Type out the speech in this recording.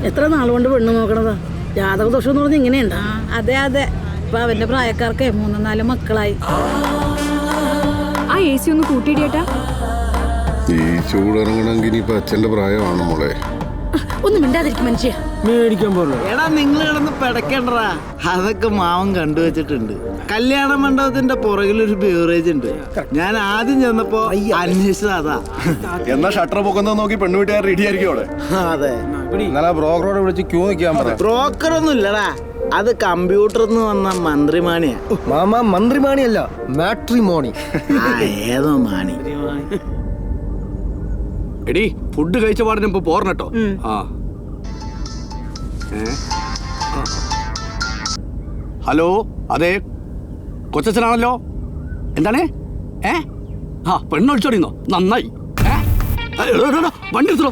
എത്ര നാളുകൊണ്ട് പെണ്ണ് നോക്കണതാ? ജാതക ദോഷം എന്ന് പറഞ്ഞാൽ ഇങ്ങനെയുണ്ടാ? അതെ അതെ, ഇപ്പൊ അവന്റെ പ്രായക്കാർക്ക് 3-4 മക്കളായി. ആ AC ഒന്ന് കൂട്ടിയിടിയേട്ടാ. ഈ ചൂടിറങ്ങണമെങ്കിൽ ഇനിയിപ്പോ അച്ഛന്റെ പ്രായമാണ് മോളെ. ഒന്നും മിണ്ടാതിരിക്കും മനുഷ്യ. മേടിക്കാൻ പോലും. എടാ നിങ്ങൾ കിടന്ന് പിടക്കണ്ടാ, അതൊക്കെ മാവൻ കണ്ടുവച്ചിട്ടുണ്ട്. കല്യാണ മണ്ഡപത്തിന്റെ പുറകിലൊരു ബീവറേജ് ഉണ്ട്. ഞാൻ ആദ്യം ചെന്നപ്പോ അന്വേഷിച്ചത് അതാ. എന്നാ ഷട്ടർ പൊക്കുന്നത് നോക്കി പെണ്ണുവീട്ടുകാർ റെഡി ആയിരിക്കും അവിടെ. അതെ, ഇന്നലെ ബ്രോക്കറോട് വിളിച്ച് ക്യൂ നിൽക്കാൻ പറ. ബ്രോക്കർ ഒന്നും ഇല്ലടാ, അത് കമ്പ്യൂട്ടറിൽ നിന്ന് വന്ന മന്ത്രിമാണിയാ. Mama മന്ത്രിമാണിയല്ല, matrimony. ഏതോ മാണി. എടി ഫുഡ് കഴിച്ച പാടിന് ഇപ്പൊ പോർണട്ടോ. ആ ഹലോ, അതെ കൊച്ചനാണല്ലോ. എന്താണ്? പെണ്ണൊളിച്ചോടിന്നോ? നന്നായി. വണ്ടി എടുത്തോ.